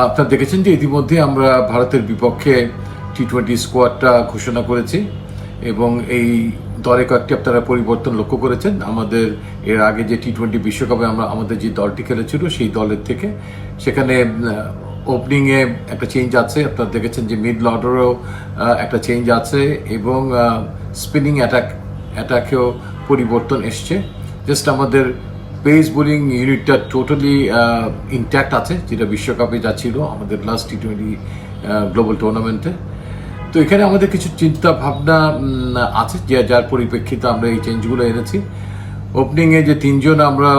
আপনারা দেখেছেন যে ইতিমধ্যে আমরা ভারতের বিপক্ষে টি-20 স্কোয়াডটা ঘোষণা করেছি এবং এই দলে কয়েকটি আপনারা পরিবর্তন লক্ষ্য করেছেন। আমাদের এর আগে যে টি-20 বিশ্বকাপে আমাদের যে দলটি খেলেছিল সেই দলের থেকে সেখানে ওপেনিংয়ে একটা চেঞ্জ আছে, আপনারা দেখেছেন যে মিডল অর্ডারেও একটা চেঞ্জ আছে এবং স্পিনিং অ্যাটাকেও পরিবর্তন এসছে। জাস্ট আমাদের পেস বোলিং ইউনিটটা টোটালি ইনট্যাক্ট আছে, যেটা বিশ্বকাপে যা ছিল আমাদের লাস্ট টি-20 গ্লোবাল টুর্নামেন্টে। তো এখানে আমাদের কিছু চিন্তা ভাবনা আছে যার পরিপ্রেক্ষিতে আমরা এই চেঞ্জগুলো এনেছি। ওপেনিংয়ে যে তিনজন আমরা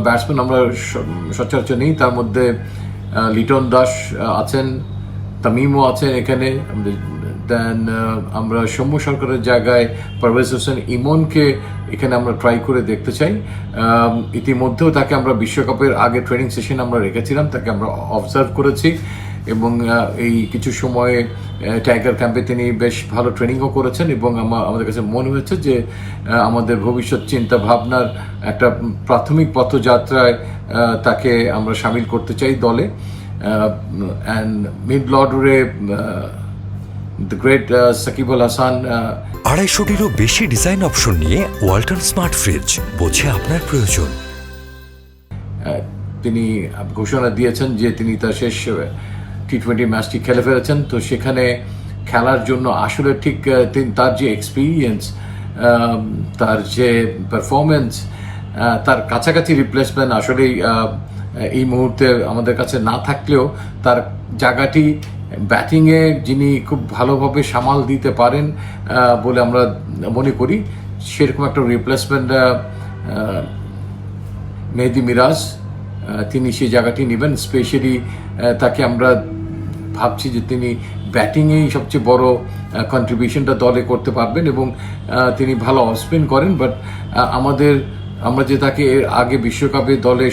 ব্যাটসম্যান আমরা সচরাচর নেই, তার মধ্যে লিটন দাস আছেন, তামিমও আছেন এখানে। দেন আমরা সৌম্য সরকারের জায়গায় পারভেজ হোসেন ইমনকে এখানে আমরা ট্রাই করে দেখতে চাই। ইতিমধ্যেও তাকে আমরা বিশ্বকাপের আগে ট্রেনিং সেশন আমরা রেখেছিলাম, তাকে আমরা অবজার্ভ করেছি এবং এই কিছু সময়ে টাইগার ক্যাম্পে তিনি বেশ ভালো ট্রেনিংও করেছেন এবং আমাদের কাছে মনে হয়েছে যে আমাদের ভবিষ্যৎ চিন্তা ভাবনার একটা প্রাথমিক পথযাত্রায় তাকে আমরা সামিল করতে চাই দলে। অ্যান্ড মিডল অর্ডারে দ্য গ্রেট সাকিব আল হাসান। 250-টিরও বেশি ডিজাইন অপশন নিয়ে ওয়ালটন স্মার্ট ফ্রিজ, বোঝে আপনার প্রয়োজন। তিনি ঘোষণা দিয়েছেন যে তিনি তার শেষ টি-20 ম্যাচটি খেলে ফেলেছেন। তো সেখানে খেলার জন্য আসলে ঠিক তার যে এক্সপিরিয়েন্স, তার যে পারফরমেন্স, তার কাছাকাছি রিপ্লেসমেন্ট আসলেই এই মুহূর্তে আমাদের কাছে না থাকলেও তার জায়গাটি ব্যাটিংয়ে যিনি খুব ভালোভাবে সামাল দিতে পারেন বলে আমরা মনে করি, সেরকম একটা রিপ্লেসমেন্ট মেহেদি মিরাজ, তিনি সেই জায়গাটি নেবেন। স্পেশালি তাকে আমরা ভাবছি যে তিনি ব্যাটিংয়েই সবচেয়ে বড় কন্ট্রিবিউশনটা দলে করতে পারবেন এবং তিনি ভালো অফ স্পিন করেন। বাট আমরা যে তাকে এর আগে বিশ্বকাপে দলে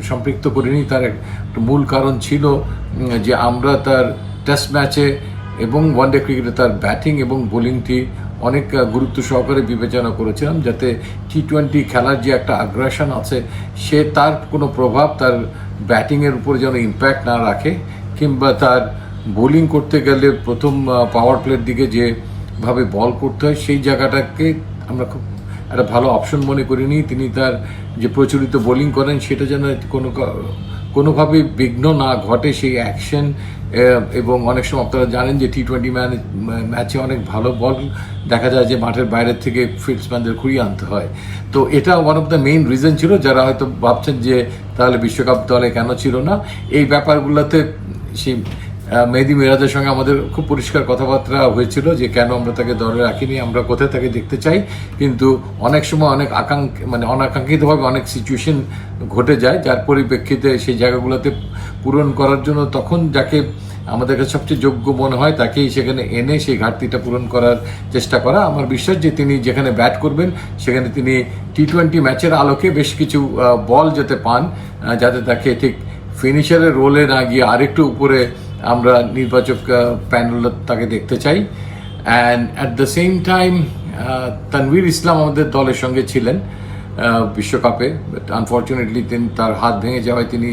সম্পৃক্ত করিনি, তার একটা মূল কারণ ছিল যে আমরা তার টেস্ট ম্যাচে এবং ওয়ানডে ক্রিকেটে তার ব্যাটিং এবং বোলিংটি অনেক গুরুত্ব সহকারে বিবেচনা করেছিলাম, যাতে টি-20 খেলার যে একটা আগ্রাসন আছে সে তার কোনো প্রভাব তার ব্যাটিংয়ের উপর যেন ইম্প্যাক্ট না রাখে, কিংবা তার বোলিং করতে গেলে প্রথম পাওয়ার প্লের দিকে যেভাবে বল করতে হয় সেই জায়গাটাকে আমরা খুব একটা ভালো অপশন মনে করিনি। তিনি তার যে প্রচলিত বোলিং করেন সেটা যেন কোনোভাবে বিঘ্ন না ঘটে সেই অ্যাকশন। এবং অনেক সময় আপনারা জানেন যে টি-20 ম্যাচে অনেক ভালো বল দেখা যায় যে মাঠের বাইরের থেকে ফিল্ডসম্যানদের ঘুরিয়ে আনতে হয়। তো এটা one of the main reason ছিল, যারা হয়তো ভাবছেন যে তাহলে বিশ্বকাপ দলে কেন ছিল না। এই ব্যাপারগুলোতে সেই মেহেদি মিরাজের সঙ্গে আমাদের খুব পরিষ্কার কথাবার্তা হয়েছিল যে কেন আমরা তাকে দলে রাখিনি, আমরা কোথায় তাকে দেখতে চাই। কিন্তু অনেক সময় অনেক অনাকাঙ্ক্ষিতভাবে অনেক সিচুয়েশন ঘটে যায়, যার পরিপ্রেক্ষিতে সেই জায়গাগুলোতে পূরণ করার জন্য তখন যাকে আমাদের কাছে সবচেয়ে যোগ্য মনে হয় তাকেই সেখানে এনে সেই ঘাটতিটা পূরণ করার চেষ্টা করা। আমার বিশ্বাস যে তিনি যেখানে ব্যাট করবেন সেখানে তিনি টি-20 ম্যাচের আলোকে বেশ কিছু বল যাতে পান, যাতে তাকে ঠিক ফিনিশারের রোলে না গিয়ে আরেকটু উপরে আমরা নির্বাচক প্যানেল তাকে দেখতে চাই। And at the same time Tanvir Islam আমাদের দলের সঙ্গে ছিলেন বিশ্বকাপে, বাট আনফর্চুনেটলি তার হাত ভেঙে যাওয়ায় তিনি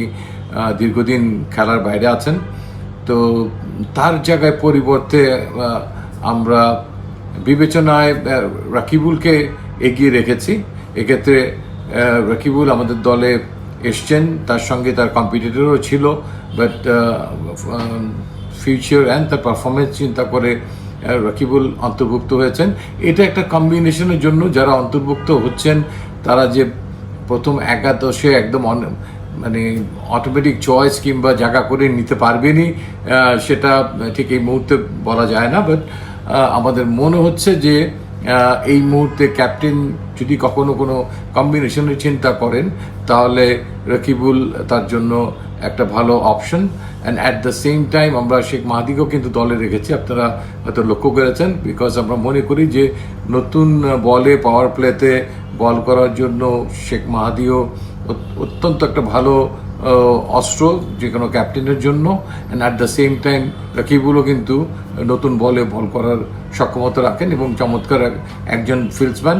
দীর্ঘদিন খেলার বাইরে আছেন। তো তার জায়গায় পরিবর্তে আমরা বিবেচনায় রাকিবুলকে এগিয়ে রেখেছি। এক্ষেত্রে রাকিবুল আমাদের দলে এসছেন, তার সঙ্গে তার কম্পিটিটরও ছিল, বাট ফিউচার অ্যান্ড তার পারফরমেন্স চিন্তা করে রাকিবুল অন্তর্ভুক্ত হয়েছেন। এটা একটা কম্বিনেশনের জন্য যারা অন্তর্ভুক্ত হচ্ছেন তারা যে প্রথম একাদশে একদম মানে অটোমেটিক চয়েস কিংবা জায়গা করে নিতে পারবেনই সেটা ঠিক এই মুহূর্তে বলা যায় না। বাট আমাদের মনে হচ্ছে যে এই মুহূর্তে ক্যাপ্টেন যদি কখনো কোনো কম্বিনেশনের চিন্তা করেন তাহলে রাকিবুল তার জন্য একটা ভালো option. And at the same time আমরা শেখ মাহাদিকেও কিন্তু দলে রেখেছি, আপনারা হয়তো লক্ষ্য করেছেন, বিকজ আমরা মনে করি যে নতুন বলে পাওয়ার প্লেতে বল করার জন্য শেখ মাহাদিও অত্যন্ত একটা ভালো অস্ত্র যে কোনো ক্যাপ্টেনের জন্য। And at the same time রাকিবুলও কিন্তু নতুন বলে বল করার সক্ষমতা রাখেন এবং চমৎকার একজন ফিল্ডসম্যান।